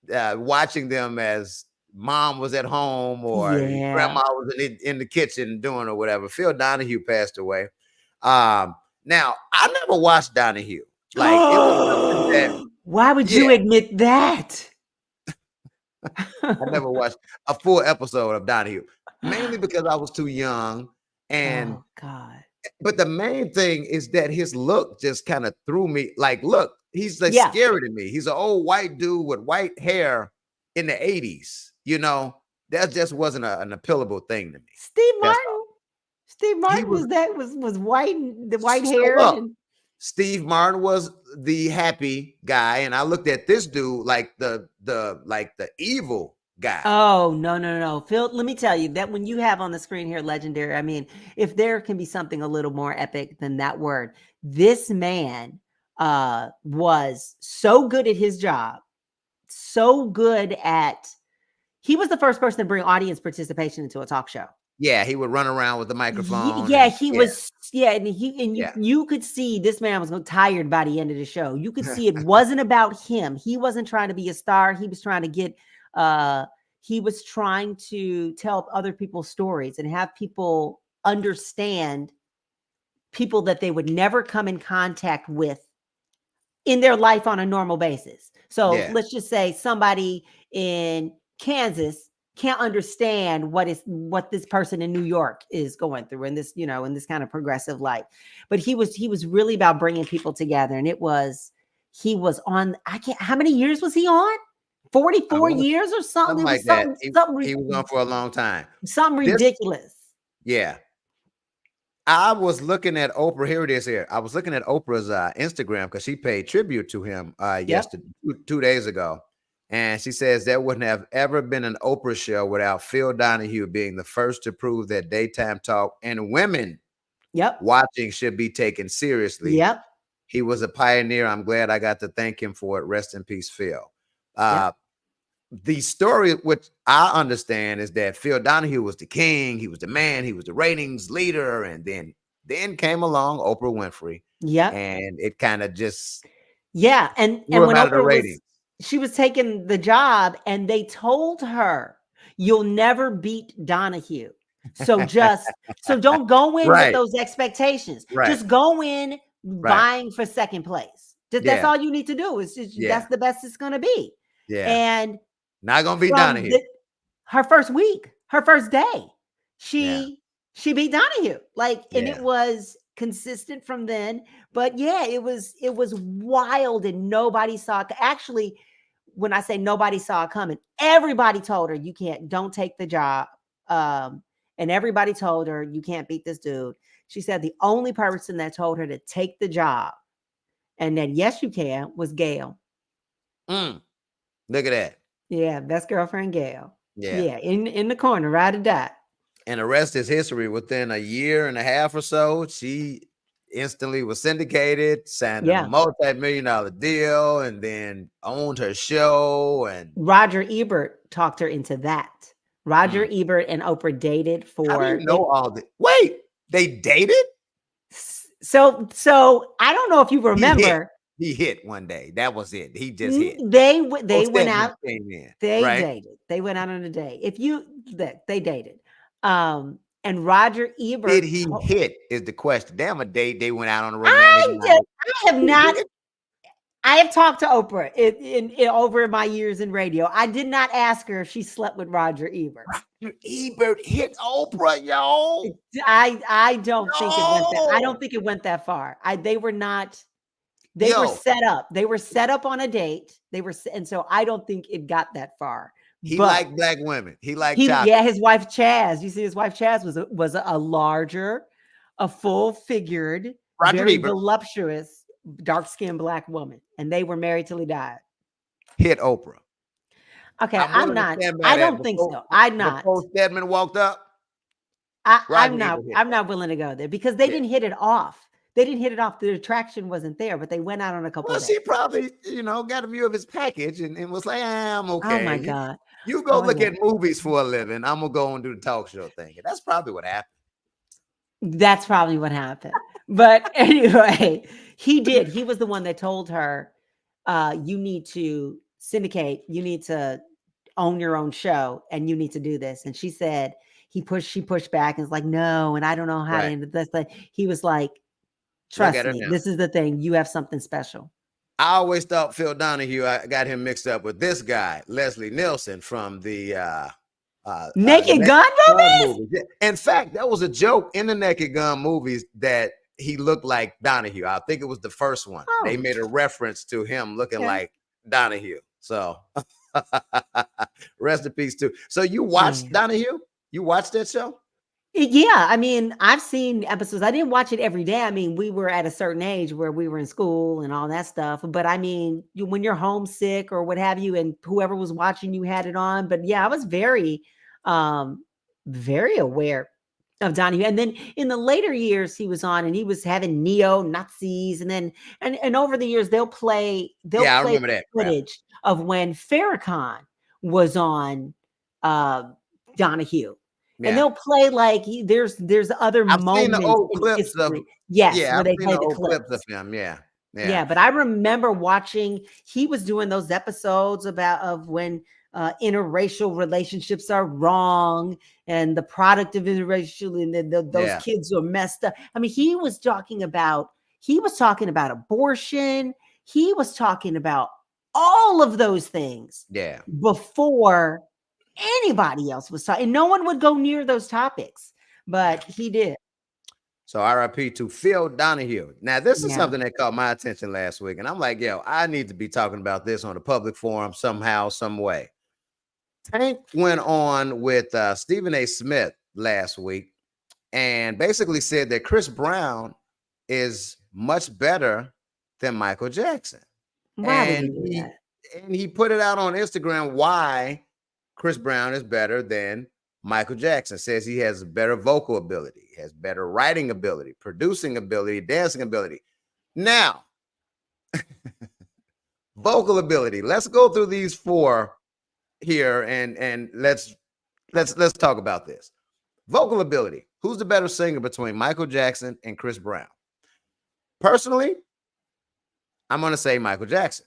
watching them as mom was at home or Yeah. grandma was in the kitchen doing or whatever. Phil Donahue passed away. Um, Now, I never watched Donahue. Like, it was something that, Why would yeah, you admit that? I never watched a full episode of Donahue, mainly because I was too young. And Oh God. but the main thing is that his look just kind of threw me. Like, look, he's like Yeah. scary to me. He's an old white dude with white hair in the 80s. That just wasn't an appealable thing to me. Steve That's Martin. all. Steve He Martin was was white and the white so haired look. and Steve Martin was the happy guy, and I looked at this dude like the evil guy. oh no. Phil, let me tell you that when you have on the screen here legendary, I mean, if there can be something a little more epic than that word, this man was so good at his job, so good at he was the first person to bring audience participation into a talk show. Yeah, he would run around with the microphone, Yeah, and he yeah, was. Yeah, and you yeah, you could see this man was tired by the end of the show. You could see it wasn't about him. He wasn't trying to be a star. He was trying to get. He was trying to tell other people's stories and have people understand people that they would never come in contact with in their life on a normal basis. So yeah, let's just say somebody in Kansas can't understand what this person in New York is going through in this, in this kind of progressive life. But he was really about bringing people together. And he was on, I can't, how many years was he on? I 44 want years or something. something It like was that. something, He was on for a long time. something This, ridiculous. yeah. I was looking at Oprah. Here it is. Here I was looking at Oprah's Instagram because she paid tribute to him Yep. yesterday, 2 days ago, and she says there wouldn't have ever been an Oprah show without Phil Donahue being the first to prove that daytime talk and women Yep. watching should be taken seriously. Yep. He was a pioneer. I'm glad I got to thank him for it. Rest in peace, Phil. Uh, Yep. the story, which I understand, is that Phil Donahue was the king. He was the man. He was the ratings leader. And then came along Oprah Winfrey, Yep. and it kind of just Yeah, and threw him when out of the Oprah ratings. she was taking the job and they told her, "You'll never beat Donahue." So don't go in with Right, those expectations. right, Just go in right. vying for second place. That's Yeah, all you need to do. That's yeah, the best it's going to be. yeah. And Not gonna beat from Donahue. her first week, her first day, Yeah, she beat Donahue. Like, and it yeah. was consistent from then. But yeah, it was wild, and nobody saw it. Actually, when I say nobody saw it coming, everybody told her don't take the job. And everybody told her you can't beat this dude. She said the only person that told her to take the job and that yes, you can was Gail. Mm, look at that. Yeah, best girlfriend Gail. Yeah. Yeah, in the corner, ride or die. And the rest is history. Within a year and a half or so, she instantly was syndicated, signed a Yeah. multi-million-dollar deal, and then owned her show. And Roger Ebert talked her into that. Roger mm, Ebert and Oprah dated how do you for know all this? Wait, they dated? so I don't know if you He hit. remember. He hit one day. That was it. He just hit. They Both went statements out. came in, They right? dated. They went out on a date. If you they dated. And Roger Did Ebert he told, hit? Is the question. Damn, a date. They went out on a romantic I night. I have He not hit. I have talked to Oprah in over my years in radio. I did not ask her if she slept with Roger Ebert. Ebert hit Oprah, yo. I don't think it went that. I No. don't think it went that far. They were not. They were Yo, set up. They were set up on a date. And so I don't think it got that far. he But liked black women. He liked chocolate. yeah, his wife Chaz. You see, his wife Chaz was a larger, a full figured, Roger very Ebert. voluptuous dark-skinned black woman, and they were married till he died. Hit Oprah. Okay, I'm I'm willing to not. stand by I that don't think before so. I'm not. before Stedman walked up, I'm Rodney not. would hit I'm that. not willing to go there because they Yeah. didn't hit it off. They didn't hit it off. The attraction wasn't there, but they went out on a couple Well, of she dates. probably, got a view of his package and was like, I'm Oh my okay. god. You go Oh my look god. at movies for a living. I'm gonna go and do the talk show thing. And that's probably what happened. That's probably what happened. But anyway, he did. He was the one that told her, you need to syndicate, you need to own your own show, and you need to do this. And she pushed back and was like, no, and I don't know how to Right. end this. But he was like, Look at trust her me, now. this is the thing. You have something special. I always thought Phil Donahue, I got him mixed up with this guy, Leslie Nielsen from the Naked Naked Gun Gun movies? movies. Yeah. In fact, that was a joke in the Naked Gun movies that he looked like Donahue. I think it was the first one. They Oh, made a reference to him looking okay. like Donahue. So rest in peace too. So you Yeah. watched Donahue? You watched that show? Yeah, I mean, I've seen episodes. I didn't watch it every day. I mean, we were at a certain age where we were in school and all that stuff. But I mean, when you're homesick or what have you, and whoever was watching you had it on. But yeah, I was um, very aware of Donnie. And then in the later years, he was on and he was having neo Nazis, and then and over the years they'll Yeah, I play remember that crap. footage of when Farrakhan was on uh, Donahue. And Yeah. they'll play like there's other I've seen the moments old in clips of history. Yes, yeah, where I've they seen play the the old clips of clips. him. Yeah. Yeah. Yeah, but I remember watching. He was doing those episodes of when interracial relationships are wrong and the product of interracial and those Yeah. kids are messed up. I mean, he was talking about abortion. He was talking about all of those things Yeah. before anybody else was talking. And no one would go near those topics, Yeah. but he did. So RIP to Phil Donahue. Now, this is Yeah. something that caught my attention last week. And I'm like, yo, I need to be talking about this on a public forum somehow, some way. Tank went on with Stephen A. Smith last week and basically said that Chris Brown is much better than Michael Jackson. Why would he And do that? he put it out on Instagram why Chris Brown is better than Michael Jackson. Says he has better vocal ability, has better writing ability, producing ability, dancing ability. Now, vocal ability. Let's go through these four here and let's talk about this. Vocal ability. Who's the better singer between Michael Jackson and Chris Brown? Personally, I'm going to say Michael Jackson.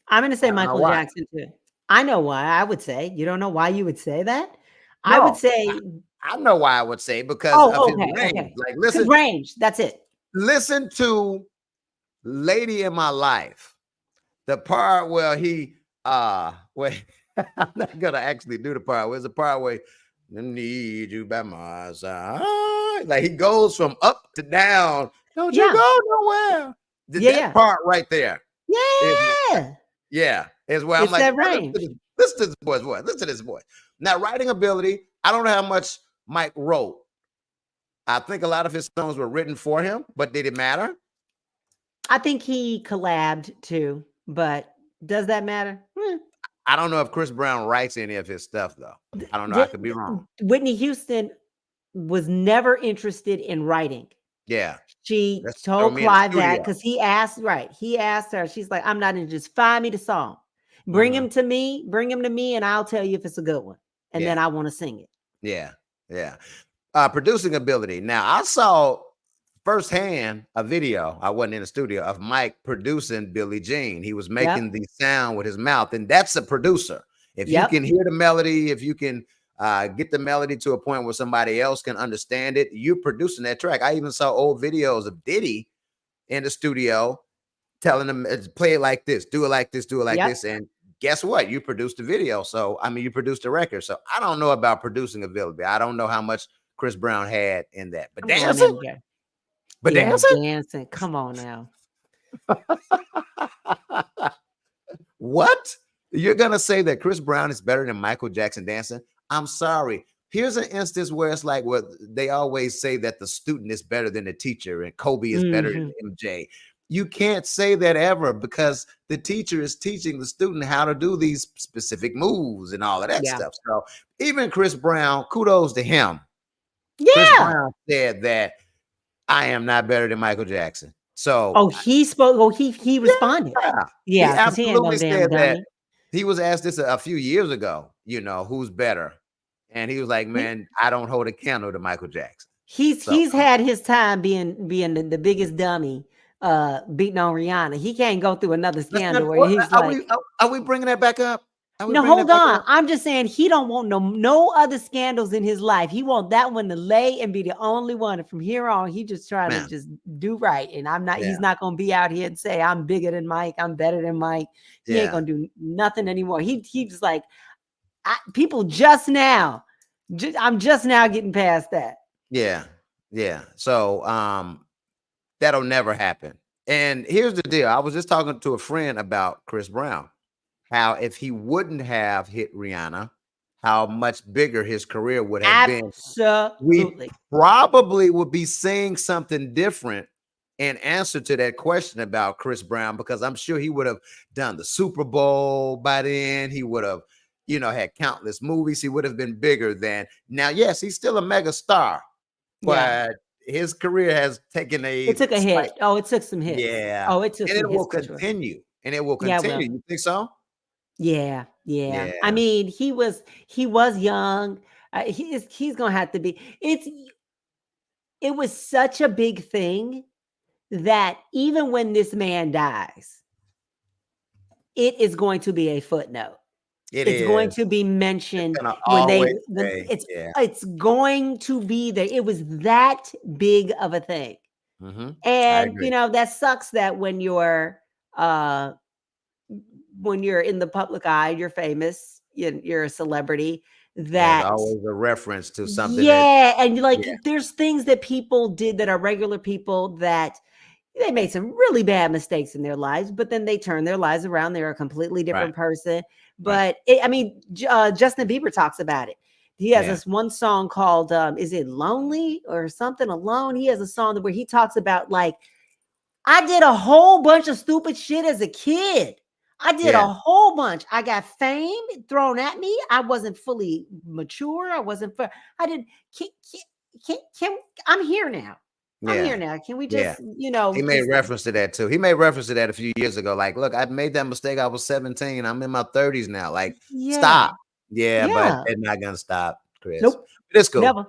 I'm going to I say don't know Michael why. Jackson too. I know why I would say. You don't know why you would say that? I would No, say, I know why I would say because of oh, his okay, range. okay. Like, Because range, that's it. listen to Lady in My Life. The part where he wait, I'm not gonna actually do the part. Where's the part where I need you by my side? Like he goes from up to down. Don't you Yeah. go nowhere. Yeah, That yeah. part right there is Yeah. is where I'm It's like, that listen range. listen to this boy's voice. Listen to this voice. Now, writing ability, I don't know how much Mike wrote. I think a lot of his songs were written for him, but did it matter? I think he collabed too, but does that matter? I don't know if Chris Brown writes any of his stuff, though. I don't know. I could be wrong. Whitney Houston was never interested in writing. Yeah. She Let's throw told me in the Clive that studio. because he asked her, she's like, I'm not in, just find me the song. Bring Mhm. him to me, and I'll tell you if it's a good one. And then Yeah. I want to sing it. Yeah. Yeah. Producing ability. Now, I saw firsthand a video. I wasn't in the studio of Mike producing Billie Jean. He was making the sound with his mouth, and that's a producer. If you can hear the melody, if you can get the melody to a point where somebody else can understand it, you're producing that track. I even saw old videos of Diddy in the studio telling them play it like this, do it like this, do it like this. And guess what? You produced the video. So, I mean, you produced a record. So I don't know about producing ability. I don't know how much Chris Brown had in that. But dancing? But dancing. Come on now. What? You're going to say that Chris Brown is better than Michael Jackson dancing? I'm sorry. Here's an instance where it's like what they always say that the student is better than the teacher and Kobe is better than MJ. You can't say that ever because the teacher is teaching the student how to do these specific moves and all of that Yeah. stuff. So even Chris Brown, kudos to him. Chris Yeah. Brown said that I am not better than Michael Jackson. So Oh, he spoke. Oh, he responded. yeah, he Yeah, because he ain't no absolutely damn said that. dummy. He was asked this a few years ago, who's better? And he was like, He man, I don't hold a candle to Michael Jackson. he's So he's had his time being the biggest dummy, beating on Rihanna. He can't go through another let's not scandal where he's are like, we bringing that back up? Are we no, bringing that hold back on. up? I'm just saying he don't want no other scandals in his life. He want that one to lay and be the only one. And from here on, he just trying to Man, just do right. And yeah, he's not gonna be out here and say I'm bigger than Mike, I'm better than Mike. He ain't yeah, gonna do nothing anymore. He just like people just now. I'm just now getting past that. yeah, yeah. So that'll never happen. And here's the deal. I was just talking to a friend about Chris Brown. How if he wouldn't have hit Rihanna, how much bigger his career would have been. We Absolutely. probably would be saying something different in answer to that question about Chris Brown, because I'm sure he would have done the Super Bowl by then. He would have, had countless movies. He would have been bigger than now. Yes, he's still a mega star, Yeah. but his career has taken It a took a slight, hit. Oh, it took some hits. yeah, Oh, it took and some it will hits for sure. continue. And it will Yeah, continue. well. You think so? Yeah, yeah. I Yeah, mean, he was young. He's gonna have to be. It was such a big thing that even when this man dies, it is going to be a footnote. it It's going is. to be It's mentioned gonna when always stay. Yeah. it's going to be there. It was that big of a thing. I And agree. that sucks that uh when you're in the public eye, you're famous, you're a celebrity There's that always a reference to something that, yeah, and like yeah, there's things that people did that are regular people that they made some really bad mistakes in their lives, but then they turn their lives around. They're a completely right, different person. right, But I mean, Justin Bieber talks about it. He has yeah, this one song called "Is It Lonely" or something alone. He has a song where he talks about like I did a whole bunch of stupid shit as a kid. I did yeah, a whole bunch. I got fame thrown at me. I wasn't fully mature. I wasn't. I did. Can, can I'm here now. I'm yeah, here now. Can we yeah. just, He made just reference to that too. He made reference to that a few years ago. Like, look, I made that mistake. I was 17. I'm in my 30s now. Like, yeah, stop. Yeah, but yeah. they're not gonna stop, Chris. Nope, But it's cool. never.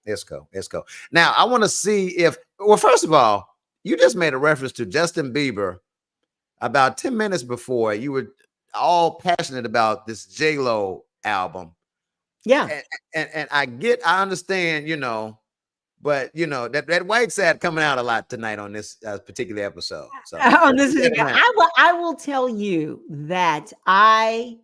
Let's go. Let's go. Now, I want to see if, well, first of all, you just made a reference to Justin Bieber about 10 minutes before. You were all passionate about this J.Lo album. Yeah. And I understand, but that white side coming out a lot tonight on this particular episode. So On let's this keep is that in mind. I will tell you that I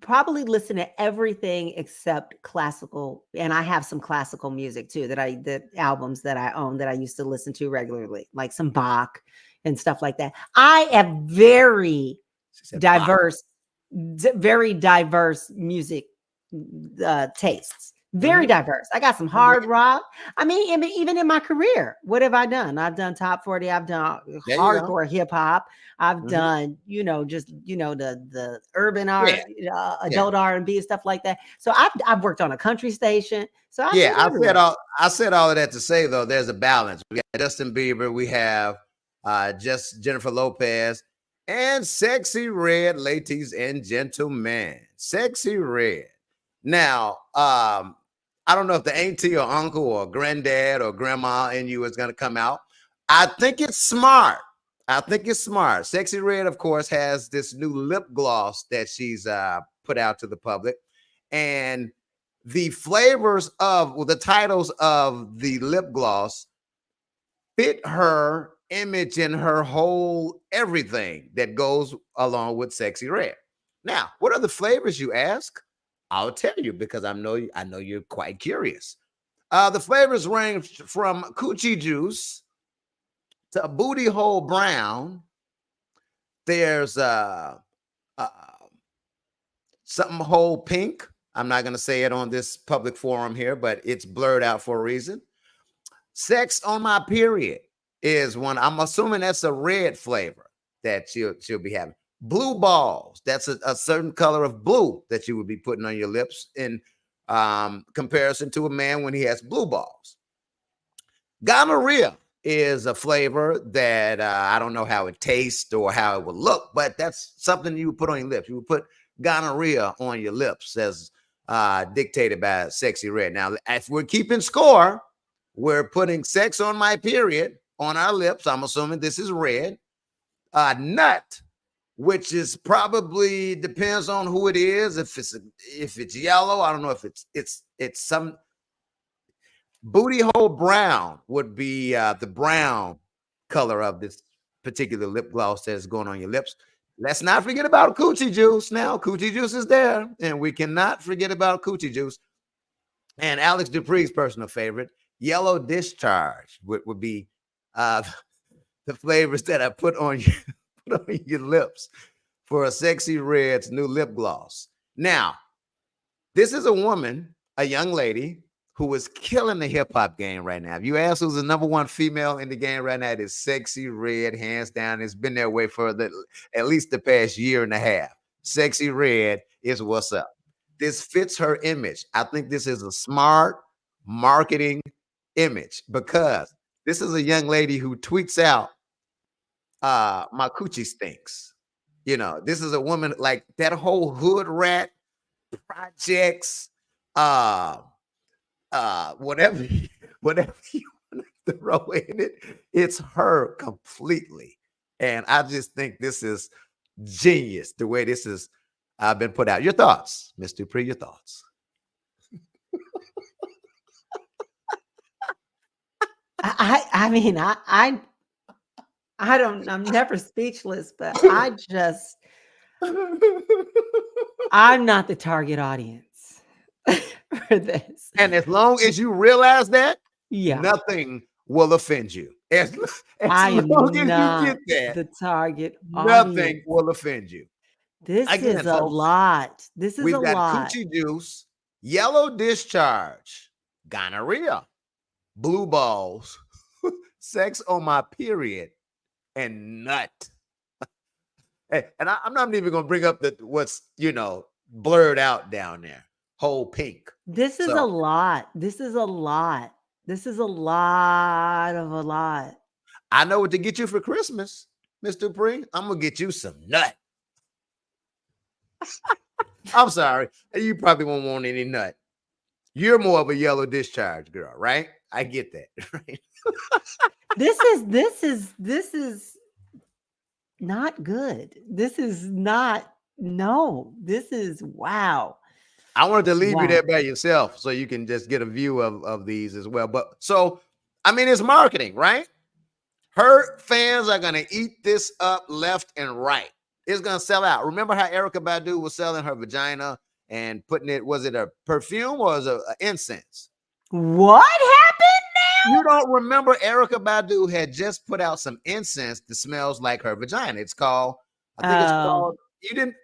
probably listen to everything except classical, and I have some classical music too that albums that I own that I used to listen to regularly, like some Bach and stuff like that. I have She said, "Bach." diverse very diverse music tastes. Very Mhm. diverse. I got some I get hard rock. I mean, even in my career, what have I done? I've done top 40. I've done There you go. hardcore hip hop. I've Mhm. done, just the urban Yeah, art, yeah, adult R&B and stuff like that. So I've worked on a country station. So I've yeah. been everywhere. I said all of that to say though, there's a balance. We got Justin Bieber, we have just Jennifer Lopez, and Sexy Red, ladies and gentlemen. Sexy Red. Now, I don't know if the auntie or uncle or granddad or grandma in you is gonna come out. I think it's smart. I think it's smart. Sexy Red, of course, has this new lip gloss that she's put out to the public. And the flavors of, well, the titles of the lip gloss fit her image and her whole everything that goes along with Sexy Red. Now, what are the flavors, you ask? I'll tell you because I know you're quite curious. The flavors range from coochie juice to booty hole brown. There's uh something whole pink. I'm not going to say it on this public forum here, but it's blurred out for a reason. Sex on my period. is one. I'm assuming that's a red flavor that she'll be having. Blue balls. That's a certain color of blue that you would be putting on your lips in comparison to a man when he has blue balls. Gonorrhea is a flavor that I don't know how it tastes or how it would look, but that's something you would put on your lips. You would put gonorrhea on your lips as dictated by Sexxy Red. Now, if we're keeping score, we're putting sex on my period on our lips. I'm assuming this is red. Nut, which is probably depends on who it is. If it's yellow, I don't know if it's some booty hole brown would be the brown color of this particular lip gloss that's going on your lips. Let's not forget about coochie juice. Now, coochie juice is there, and we cannot forget about coochie juice. And Alex Dupree's personal favorite, yellow discharge, would be the flavors that I put on your lips for a Sexxy Red's new lip gloss. Now, this is a woman, a young lady who is killing the hip hop game right now. If you ask who's the number one female in the game right now, it is Sexxy Red, hands down. It's been that way for at least the past year and a half. Sexxy Red is what's up. This fits her image. I think this is a smart marketing image because this is a young lady who tweets out, my coochie stinks. You know, this is a woman like that whole hood rat projects, whatever, whatever you want to throw in it, it's her completely. And I just think this is genius the way this is been put out. Your thoughts, Mr. Dupree, your thoughts. I mean, I don't, I'm never speechless, but I'm not the target audience for this. And as long as you realize that, Yeah. nothing will offend you. As I am long as you not get that, the target nothing audience. will offend you. This Again, is a folks, lot. This is we've a got lot. coochie juice, yellow discharge, gonorrhea, blue balls, sex on my period, and nut. Hey, and I'm not even gonna bring up what's blurred out down there. Whole pink. This is a So lot. This is a lot. This is a lot of a lot. I know what to get you for Christmas, Mr. Dupree. I'm gonna get you some nut. I'm sorry. You probably won't want any nut. You're more of a yellow discharge girl, right? I get that. Right? This is not good. This is not, no. This is wow. I wanted to leave you Wow. there by yourself so you can just get a view of these as well. But so, I mean, it's marketing, right? Her fans are going to eat this up left and right. It's going to sell out. Remember how Erykah Badu was selling her vagina and putting it, was it a perfume or was it an incense? What happened now? You don't remember Erykah Badu had just put out some incense that smells like her vagina. It's called, I think it's called,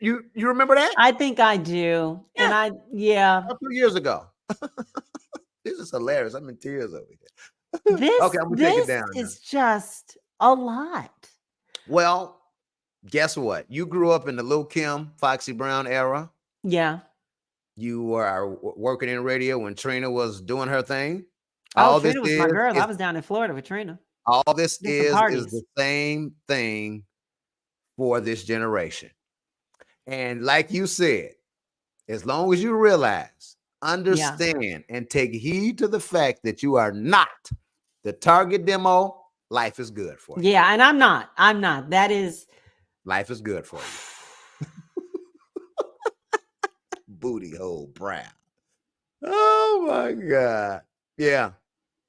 you remember that? I think I do. Yeah. And yeah. A few years ago. This is hilarious. I'm in tears over here. This, Okay, I'm gonna take it down. is just a lot. Well, guess what? You grew up in the Lil' Kim, Foxy Brown era. Yeah. You were working in radio when Trina was doing her thing. Oh, Trina was my girl. I was down in Florida with Trina. All this is parties. the same thing for this generation. And like you said, as long as you realize, understand, and take heed to the fact that you are not the target demo, life is good for you. Yeah, and I'm not. That is, life is good for you. Booty hole brown. Oh my God. Yeah.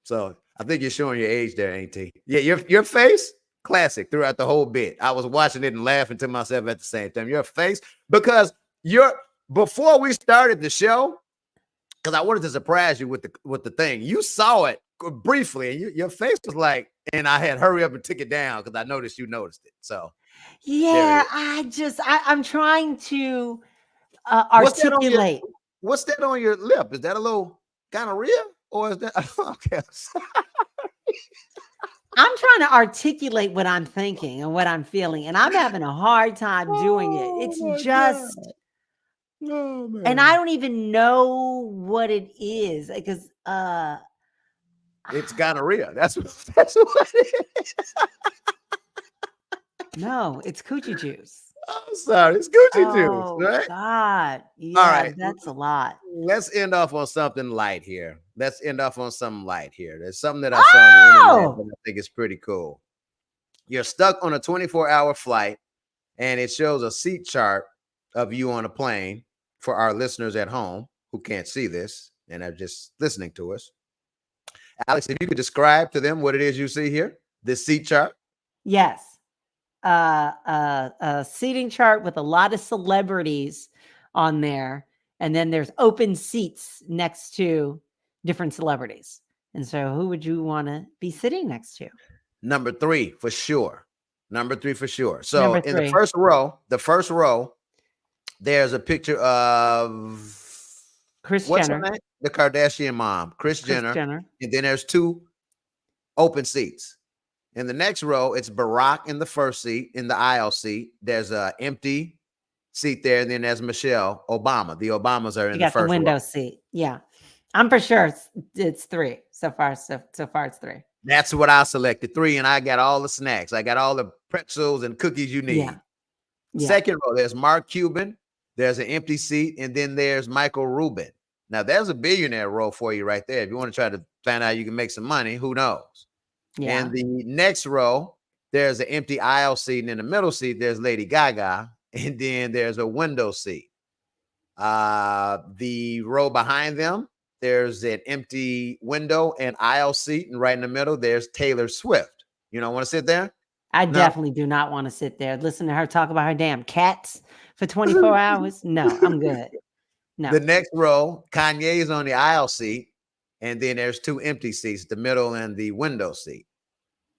So I think you're showing your age there, ain't he? Yeah, your face, classic throughout the whole bit. I was watching it and laughing to myself at the same time. Your face, because before we started the show, because I wanted to surprise you with the thing. You saw it briefly, and your face was like, and I had hurry up and took it down because I noticed you noticed it. So yeah, I'm trying to articulate. What's that on your lip? Is that a little gonorrhea? Or is that okay? I'm trying to articulate what I'm thinking and what I'm feeling, and I'm having a hard time doing it. Oh It's my God. just, Oh and I man. don't even know what it is because It's gonorrhea. That's what it is. no, it's coochie juice. I'm sorry. It's Gucci juice, Oh right? God. All Yeah, right. that's a lot. Let's end off on something light here. Let's end off on something light here. There's something that I saw on the internet that Oh, I think is pretty cool. You're stuck on a 24-hour flight and it shows a seat chart of you on a plane for our listeners at home who can't see this and are just listening to us. Alex, if you could describe to them what it is you see here, this seat chart. yes. A seating chart with a lot of celebrities on there, and then there's open seats next to different celebrities. And so, who would you want to be sitting next to? Number three for sure. Number three for sure. So Number in the 3, first row, there's a picture of Kris what's her Jenner. name? The Kardashian mom, Kris Kris Jenner. Jenner. And then there's 2 open seats. In the next row, it's Barack in the first seat, in the aisle seat. There's a empty seat there. And then there's Michelle Obama. The Obamas are You in the got the first row. window seat. Yeah, I'm for sure it's 3 so far. So far, it's 3. That's what I selected. 3, and I got all the snacks. I got all the pretzels and cookies you need. Yeah, yeah. Second row, there's Mark Cuban. There's an empty seat, and then there's Michael Rubin. Now, there's a billionaire row for you right there. If you want to try to find out you can make some money, who knows? Yeah. And the next row, there's an empty aisle seat, and in the middle seat, there's Lady Gaga, and then there's a window seat. The row behind them, there's an empty window and aisle seat, and right in the middle, there's Taylor Swift. You don't want to sit there? I No. definitely do not want to sit there. Listen to her talk about her damn cats for 24 hours. No, I'm good. No. The next row, Kanye's on the aisle seat, and then there's 2 empty seats, the middle and the window seat.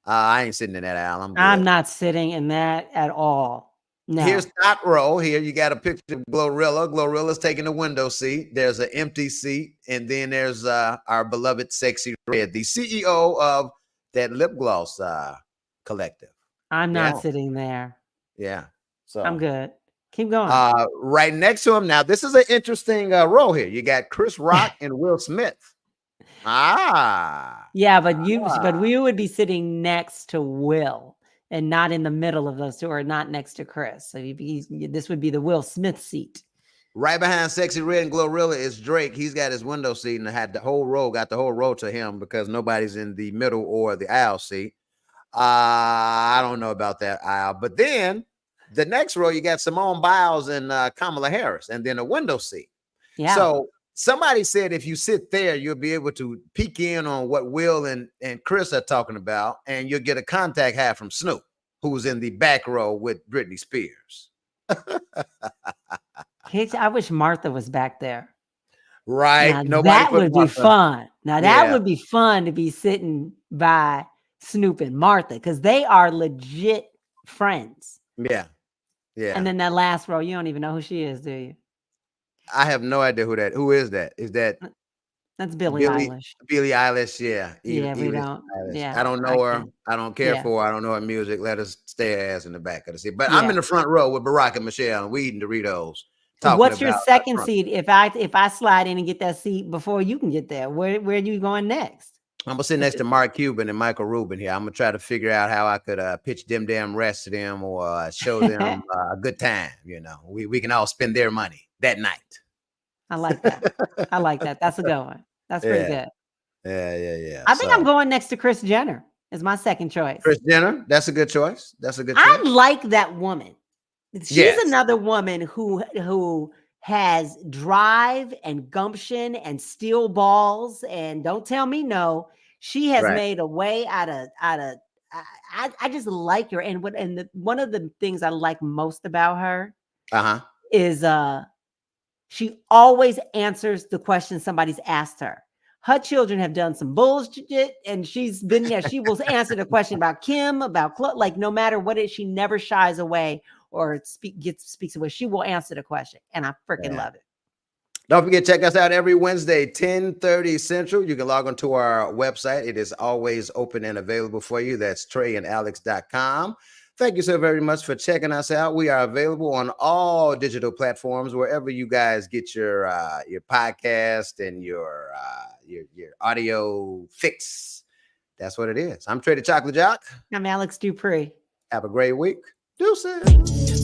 I ain't sitting in that aisle. I'm good. I'm not sitting in that at all. No. Here's top row. Here you got a picture of Glorilla. Glorilla's taking the window seat. There's an empty seat, and then there's our beloved Sexxy Red, the CEO of that lip gloss collective. I'm not sitting there. Yeah. So I'm good. Keep going. Right next to him. Now, this is an interesting row here. You got Chris Rock and Will Smith. Yeah, but we would be sitting next to Will and not in the middle of those two, or not next to Chris. So this would be the Will Smith seat. Right behind Sexxy Red and Glorilla is Drake. He's got his window seat and got the whole row to him because nobody's in the middle or the aisle seat. I don't know about that aisle. But then the next row, you got Simone Biles and Kamala Harris, and then a window seat. Yeah. So somebody said if you sit there, you'll be able to peek in on what Will and Chris are talking about, and you'll get a contact hat from Snoop, who's in the back row with Britney Spears. I wish Martha was back there. Right. Now, that would be fun. Now, that would be fun to be sitting by Snoop and Martha because they are legit friends. Yeah. Yeah. And then that last row, you don't even know who she is, do you? I have no idea who is that. Is that that's Billie Eilish? Billie Eilish, yeah. Yeah, we don't. Yeah, I don't know her. I don't care for her. I don't know her music. Let us stay her ass in the back of the seat. But I'm in the front row with Barack and Michelle and we eating Doritos. What's your second seat? If I slide in and get that seat before you can get there, where are you going next? I'm gonna sit next to Mark Cuban and Michael Rubin here. I'm gonna try to figure out how I could pitch them damn rest to them or show them a good time. You know, we can all spend their money that night. I like that. I like that. That's a good one. That's pretty good. Yeah. I think I'm going next to Kris Jenner is my second choice. Kris Jenner, that's a good choice. I like that woman. She's another woman who has drive and gumption and steel balls, and don't tell me no. She has made a way out of. I just like her, and one of the things I like most about her is she always answers the question somebody's asked her. Her children have done some bullshit, and she's been there. She will answer the question about Kim, about like no matter what it is, she never shies away or speaks away. She will answer the question, and I freaking love it. Don't forget, check us out every Wednesday, 10:30 Central. You can log onto our website. It is always open and available for you. That's treyandalexx.com. Thank you so very much for checking us out. We are available on all digital platforms, wherever you guys get your podcast and your audio fix. That's what it is. I'm Trey the Chocolate Jock. I'm Alex Dupree. Have a great week. Deuces.